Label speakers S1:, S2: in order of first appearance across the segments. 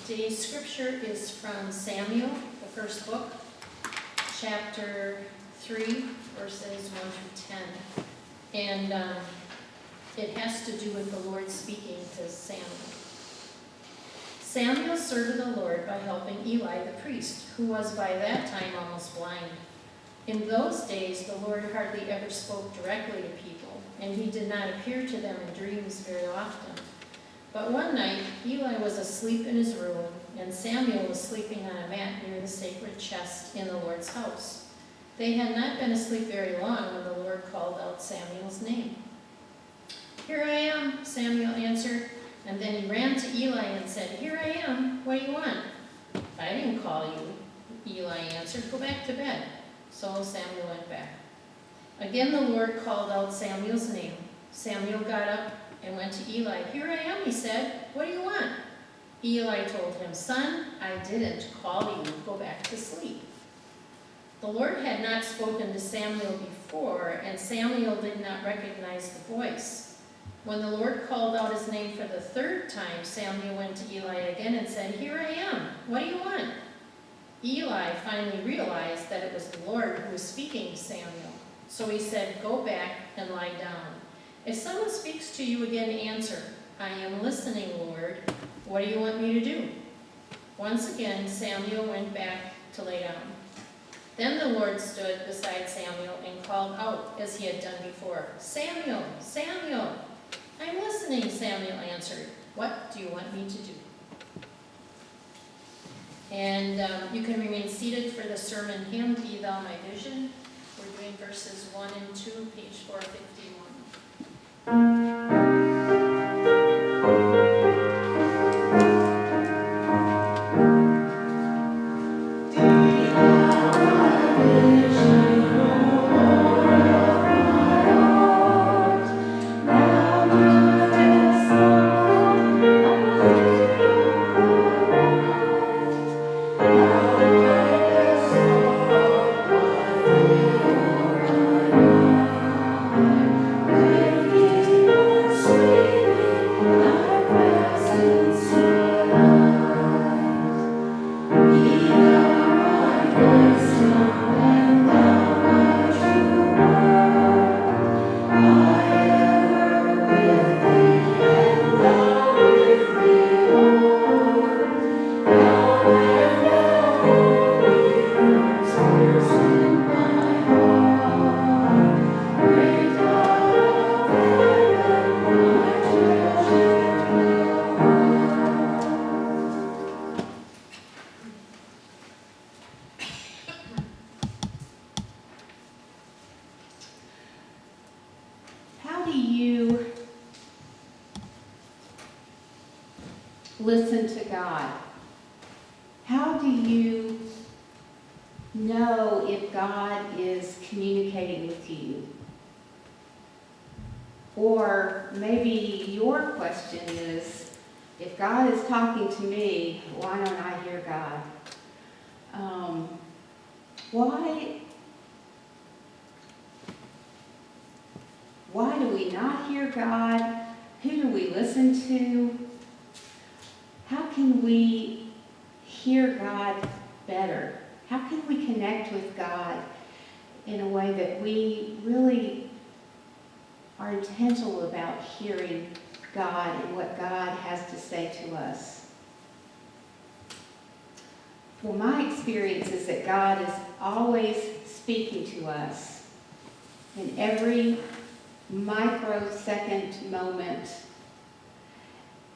S1: Today's scripture is from Samuel, the first book, chapter 3, verses 1 through 10. And it has to do with the Lord speaking to Samuel. Samuel served the Lord by helping Eli the priest, who was by that time almost blind. In those days, the Lord hardly ever spoke directly to people, and he did not appear to them in dreams very often. But one night, Eli was asleep in his room, and Samuel was sleeping on a mat near the sacred chest in the Lord's house. They had not been asleep very long when the Lord called out Samuel's name. "Here I am," Samuel answered, and then he ran to Eli and said, "Here I am, what do you want?" "I didn't call you," Eli answered. "Go back to bed." So Samuel went back. Again the Lord called out Samuel's name. Samuel got up and went to Eli. "Here I am," he said. "What do you want?" Eli told him, "Son, I didn't call you. Go back to sleep." The Lord had not spoken to Samuel before, and Samuel did not recognize the voice. When the Lord called out his name for the third time, Samuel went to Eli again and said, "Here I am. What do you want?" Eli finally realized that it was the Lord who was speaking to Samuel. So he said, "Go back and lie down. If someone speaks to you again, answer, 'I am listening, Lord. What do you want me to do?'" Once again, Samuel went back to lay down. Then the Lord stood beside Samuel and called out as he had done before, "Samuel, Samuel." "I'm listening," Samuel answered. "What do you want me to do?" And you can remain seated for the sermon hymn, "Be Thou My Vision." We're doing verses 1 and 2, page 451.
S2: Listen to God. How do you know if God is communicating with you? Or maybe your question is, if God is talking to me, why don't I hear God? Why do we not hear God? Who do we listen to? How can we hear God better? How can we connect with God in a way that we really are intentional about hearing God and what God has to say to us? Well, my experience is that God is always speaking to us in every microsecond moment,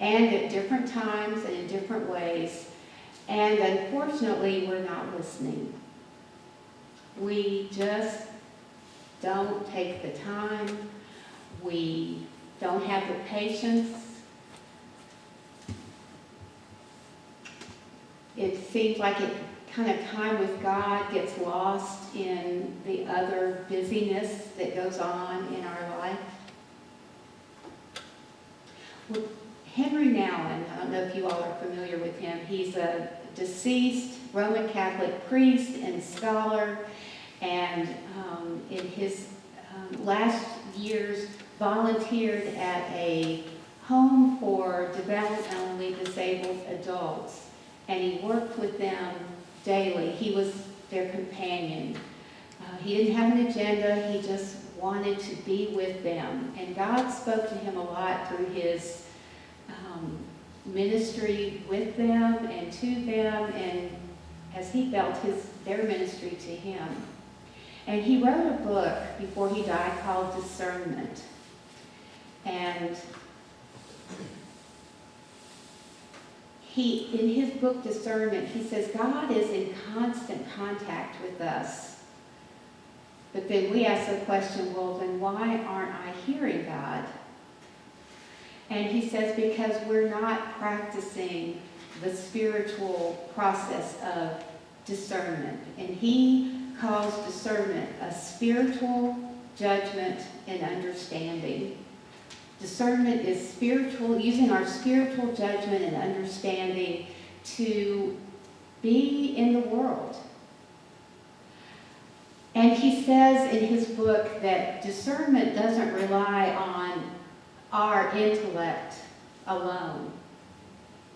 S2: and at different times and in different ways. And unfortunately, we're not listening. We just don't take the time. We don't have the patience. It seems like time with God gets lost in the other busyness that goes on in our life. Well, Henry Nouwen, I don't know if you all are familiar with him. He's a deceased Roman Catholic priest and scholar, and in his last years volunteered at a home for developmentally disabled adults, and he worked with them daily. He was their companion. He didn't have an agenda, he just wanted to be with them. And God spoke to him a lot through his ministry with them and to them, and as he felt their ministry to him. And he wrote a book before he died called Discernment. And in his book Discernment, he says God is in constant contact with us. But then we ask the question, well, then why aren't I hearing God? And he says, because we're not practicing the spiritual process of discernment. And he calls discernment a spiritual judgment and understanding. Discernment is spiritual, using our spiritual judgment and understanding to be in the world. And he says in his book that discernment doesn't rely on our intellect alone.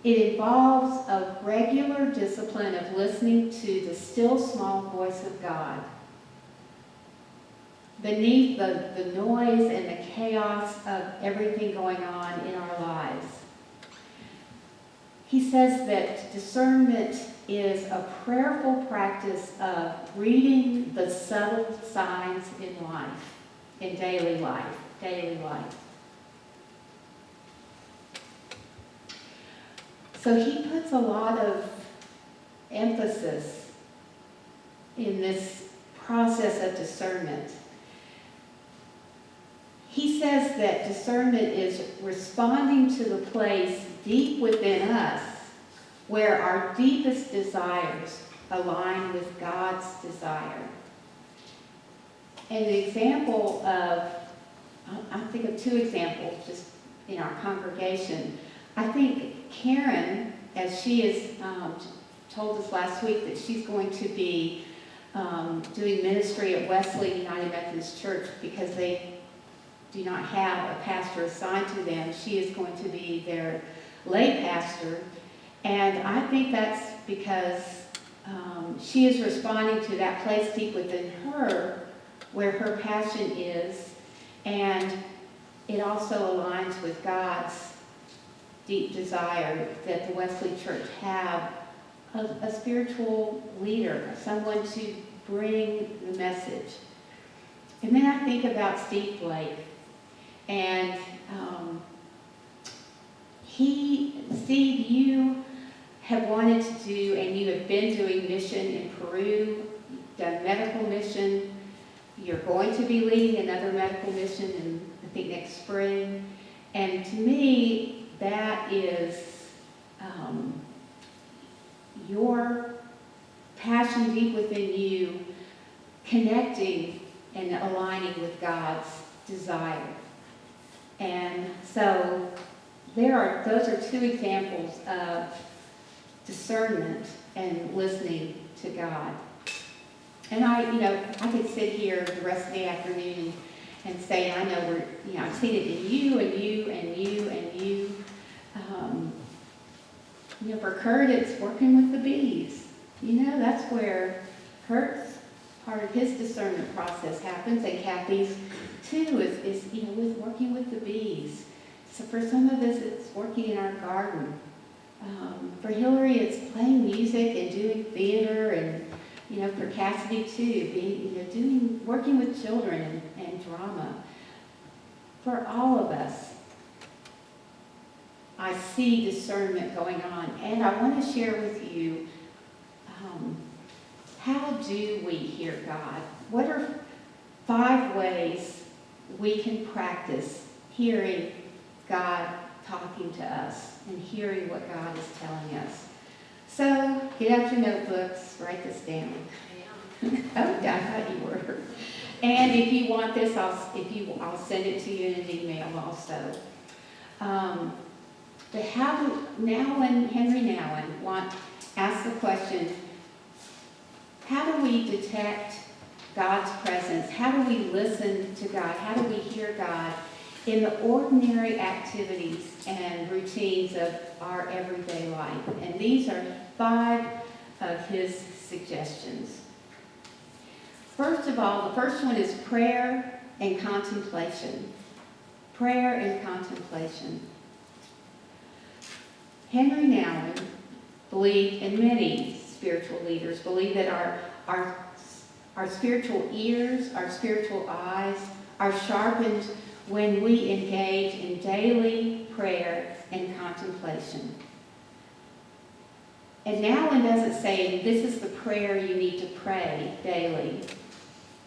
S2: It involves a regular discipline of listening to the still small voice of God beneath the noise and the chaos of everything going on in our lives. He says that discernment is a prayerful practice of reading the subtle signs in life, in daily life. So he puts a lot of emphasis in this process of discernment. He says that discernment is responding to the place deep within us where our deepest desires align with God's desire. And an example of, I think of two examples just in our congregation. I think Karen, as she has told us last week that she's going to be doing ministry at Wesley United Methodist Church because they do not have a pastor assigned to them. She is going to be their lay pastor. And I think that's because she is responding to that place deep within her where her passion is, and it also aligns with God's deep desire that the Wesley Church have a spiritual leader, someone to bring the message. And then I think about Steve Blake, and Steve, you have wanted to do, and you have been doing mission in Peru, done medical mission. You're going to be leading another medical mission in, I think, next spring. And to me, that is your passion deep within you, connecting and aligning with God's desire. And so those are two examples of discernment and listening to God. And I could sit here the rest of the afternoon and say, I know I've seen it in you and you and you and you. For Kurt, it's working with the bees. That's where Kurt's part of his discernment process happens, and Kathy's too is with working with the bees. So for some of us, it's working in our garden. For Hillary, it's playing music and doing theater, and for Cassidy too, working with children and drama. For all of us, I see discernment going on, and I want to share with you how do we hear God? What are 5 ways we can practice hearing God talking to us and hearing what God is telling us? So get out your notebooks, write this down. Oh, yeah, I thought you were. And if you want this, I'll send it to you in an email also. But Henry Nouwen asked the question, how do we detect God's presence? How do we listen to God? How do we hear God in the ordinary activities and routines of our everyday life. And these are 5 of his suggestions. First of all, the first one is prayer and contemplation. Prayer and contemplation. Henry Nouwen believed, and many spiritual leaders believe, that our spiritual ears, our spiritual eyes are sharpened when we engage in daily prayer and contemplation. And Nouwen doesn't say this is the prayer you need to pray daily.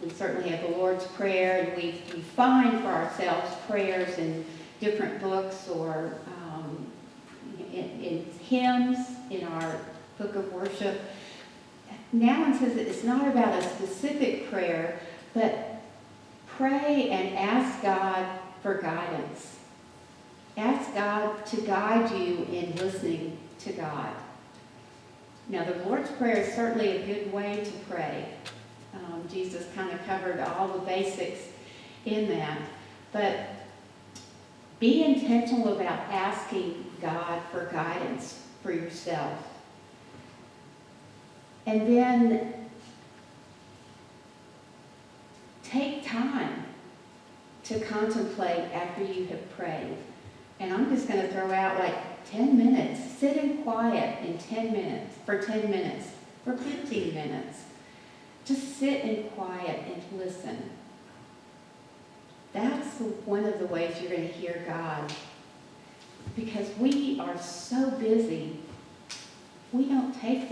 S2: We certainly have the Lord's Prayer, and we find for ourselves prayers in different books or in hymns, in our book of worship. Nouwen says that it's not about a specific prayer, but pray and ask God for guidance. Ask God to guide you in listening to God. Now, the Lord's Prayer is certainly a good way to pray. Jesus kind of covered all the basics in that. But be intentional about asking God for guidance for yourself. And then take time to contemplate after you have prayed. And I'm just going to throw out like 10 minutes. Sit in quiet in 10 minutes, for 10 minutes, for 15 minutes. Just sit in quiet and listen. That's one of the ways you're going to hear God. Because we are so busy, we don't take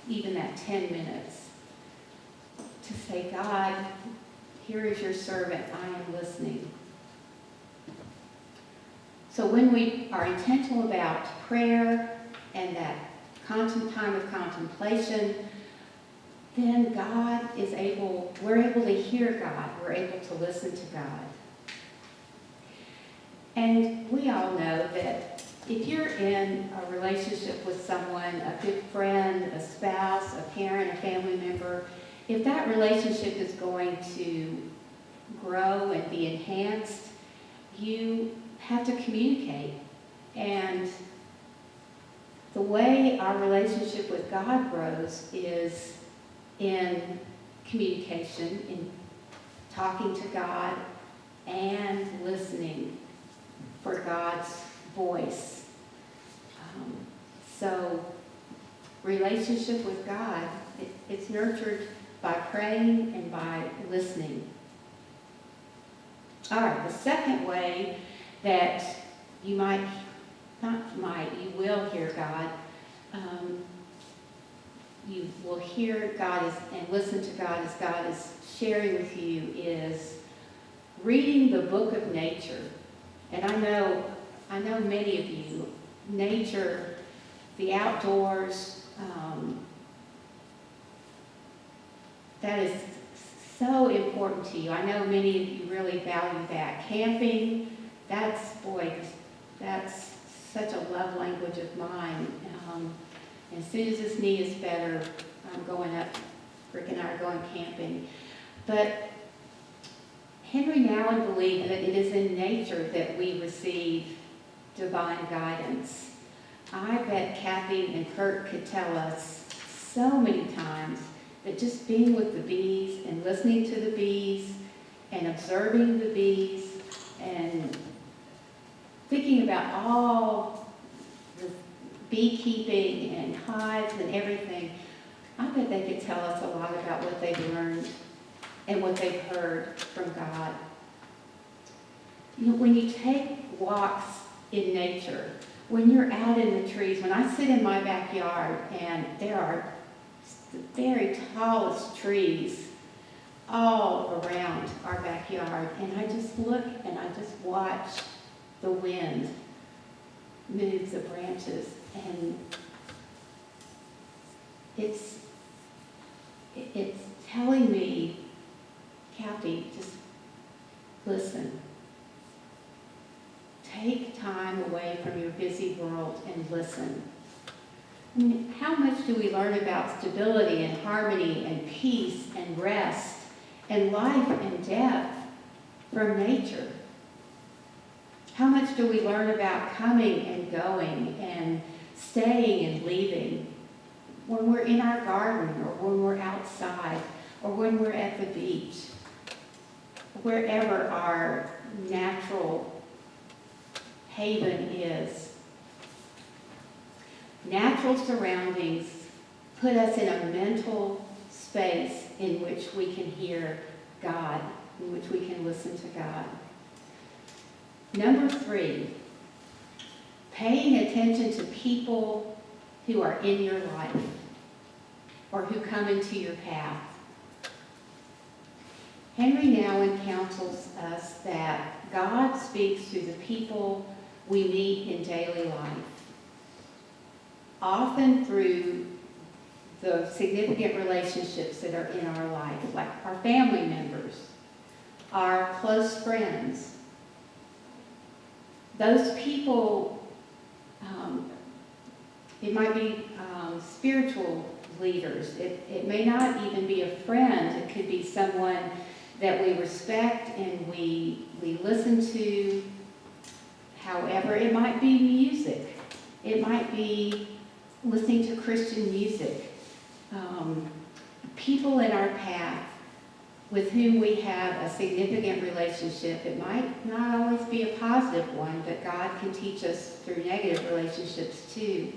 S2: even that 10 minutes to say, God, here is your servant, I am listening. So when we are intentional about prayer and that time of contemplation, then we're able to hear God, we're able to listen to God. And we all know that if you're in a relationship with someone, a good friend, a spouse, a parent, a family member, if that relationship is going to grow and be enhanced, you have to communicate. And the way our relationship with God grows is in communication, in talking to God and listening for God's voice. So relationship with God, it's nurtured by praying and by listening. All right, the second way that you will hear God, you will hear God and listen to God as God is sharing with you, is reading the book of nature. And I know many of you, nature, the outdoors, that is so important to you. I know many of you really value that. Camping, that's such a love language of mine. As soon as this knee is better, I'm going up, Rick and I are going camping. But Henry Nouwen believed that it is in nature that we receive divine guidance. I bet Kathy and Kurt could tell us so many times that just being with the bees and listening to the bees and observing the bees and thinking about all the beekeeping and hives and everything, I bet they could tell us a lot about what they've learned and what they've heard from God. You know, when you take walks in nature, when you're out in the trees, when I sit in my backyard and there are the very tallest trees all around our backyard, and I just look and I just watch the wind move the branches, and it's telling me, Kathy, just listen. Take time away from your busy world and listen. I mean, how much do we learn about stability and harmony and peace and rest and life and death from nature? much do we learn about coming and going and staying and leaving when we're in our garden or when we're outside or when we're at the beach, wherever our natural haven is. Natural surroundings put us in a mental space in which we can hear God, in which we can listen to God. Number 3, paying attention to people who are in your life or who come into your path. Henry Nouwen counsels us that God speaks through the people we meet in daily life, often through the significant relationships that are in our life, like our family members, our close friends. Those people, it might be spiritual leaders. It may not even be a friend. It could be someone that we respect and we listen to. However, it might be music. It might be listening to Christian music. People in our path with whom we have a significant relationship. It might not always be a positive one, but God can teach us through negative relationships too.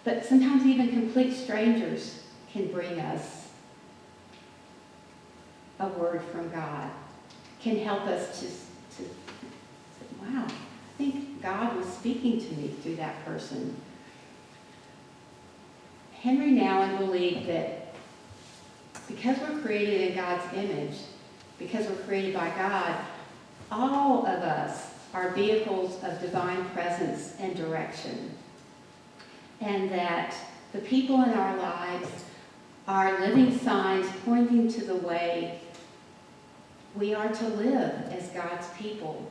S2: But sometimes even complete strangers can bring us a word from God, can help us to say, wow, I think God was speaking to me through that person. Henry Nouwen believed that because we're created in God's image, because we're created by God, all of us are vehicles of divine presence and direction. And that the people in our lives are living signs pointing to the way we are to live as God's people.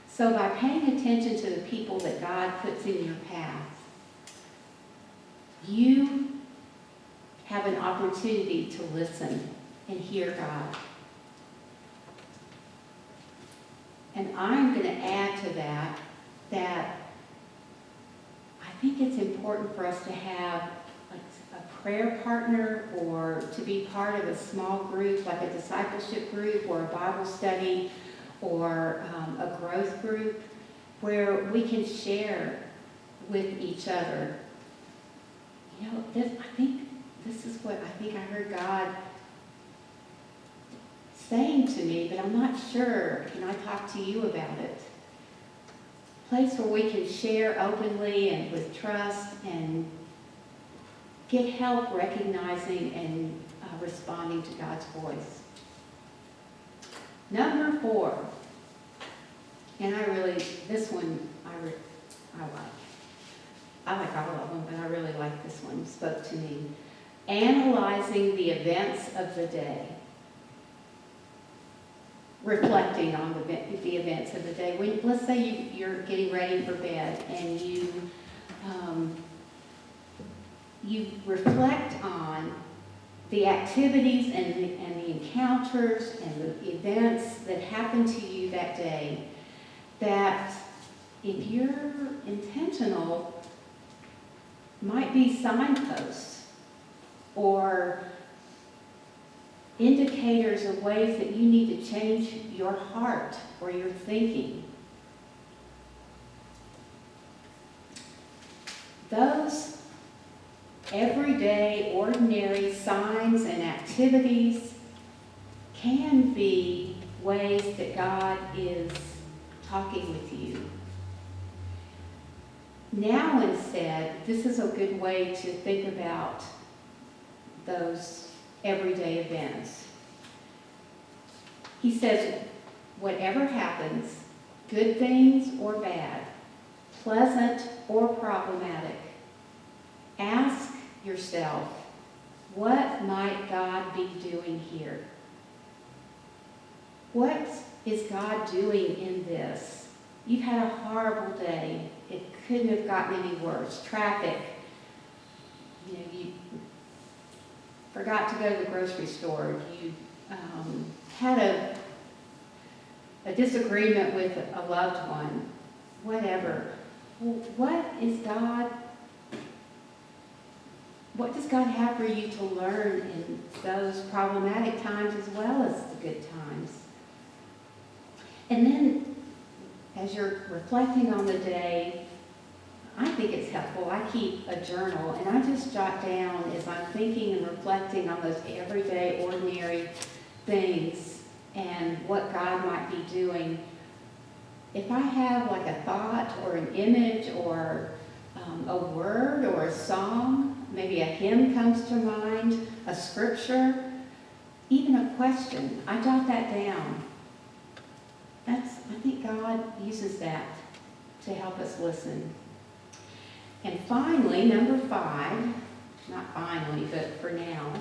S2: So by paying attention to the people that God puts in your path, you have an opportunity to listen and hear God. And I'm going to add to that I think it's important for us to have like a prayer partner or to be part of a small group, like a discipleship group or a Bible study or a growth group where we can share with each other. You know, I think this is what I think I heard God saying to me, but I'm not sure. Can I talk to you about it? A place where we can share openly and with trust and get help recognizing and responding to God's voice. Number 4, and this one I like. I like all of them, but I really like this one. It spoke to me. Analyzing the events of the day. Reflecting on the events of the day. Let's say you're getting ready for bed and you reflect on the activities and the encounters and the events that happened to you that day, that if you're intentional, might be signposts or indicators of ways that you need to change your heart or your thinking. Those everyday, ordinary signs and activities can be ways that God is talking with you. Now instead, this is a good way to think about those everyday events. He says, whatever happens, good things or bad, pleasant or problematic, ask yourself, what might God be doing here? What is God doing in this? You've had a horrible day. It couldn't have gotten any worse. Traffic. You forgot to go to the grocery store. You had a disagreement with a loved one, whatever. What does God have for you to learn in those problematic times as well as the good times? And then, as you're reflecting on the day, I think it's helpful. I keep a journal, and I just jot down as I'm thinking and reflecting on those everyday, ordinary things and what God might be doing. If I have like a thought or an image or a word or a song, maybe a hymn comes to mind, a scripture, even a question, I jot that down. I think God uses that to help us listen. And finally, number 5, not finally, but for now,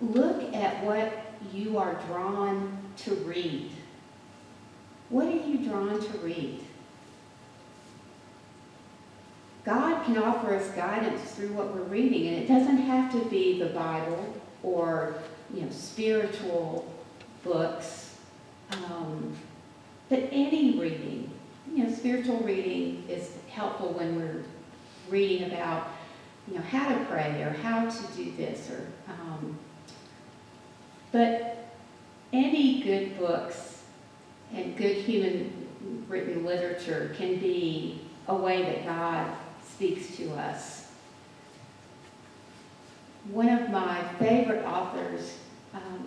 S2: look at what you are drawn to read. What are you drawn to read? God can offer us guidance through what we're reading, and it doesn't have to be the Bible or, spiritual books, but any reading. Spiritual reading is helpful when we're reading about, how to pray or how to do this, or but any good books and good human written literature can be a way that God speaks to us. One of my favorite authors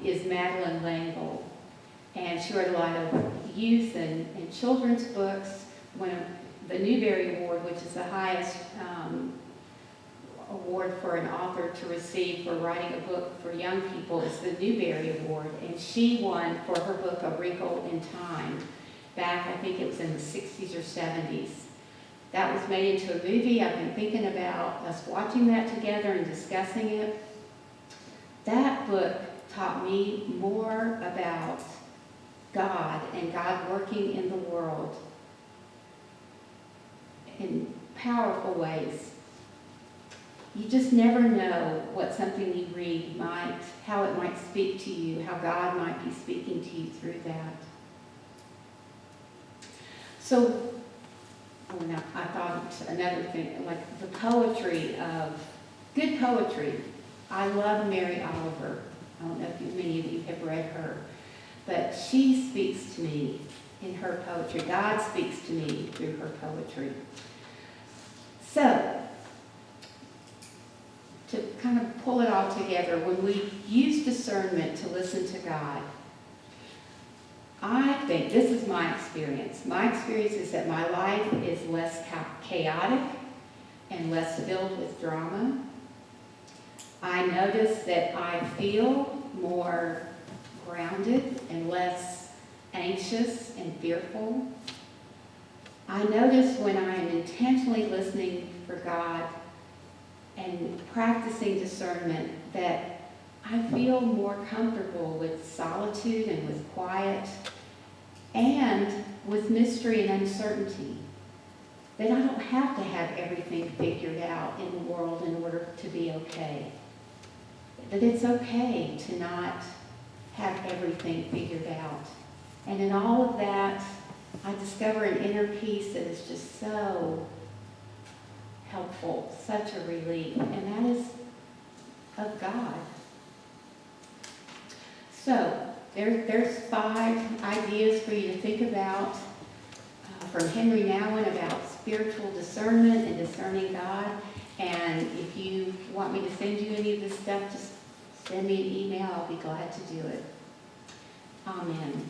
S2: is Madeleine L'engle, and she wrote a lot of youth and children's books. The Newbery Award, which is the highest award for an author to receive for writing a book for young people, is the Newbery Award, and she won for her book A Wrinkle in Time back, I think it was in the 60s or 70s. That was made into a movie. I've been thinking about us watching that together and discussing it. That book taught me more about God and God working in the world in powerful ways. You just never know what something you read how it might speak to you, how God might be speaking to you through that. So, I thought another thing, like the poetry of, good poetry. I love Mary Oliver. I don't know if many of you have read her, but she speaks to me in her poetry. God speaks to me through her poetry. So, to kind of pull it all together, when we use discernment to listen to God, I think, this is my experience. My experience is that my life is less chaotic and less filled with drama. I notice that I feel more grounded and less anxious and fearful. I notice when I am intentionally listening for God and practicing discernment that I feel more comfortable with solitude and with quiet and with mystery and uncertainty. That I don't have to have everything figured out in the world in order to be okay. That it's okay to not have everything figured out. And in all of that, I discover an inner peace that is just so helpful, such a relief, and that is of God. So, there's 5 ideas for you to think about from Henry Nouwen about spiritual discernment and discerning God. And if you want me to send you any of this stuff, just send me an email. I'll be glad to do it. Amen.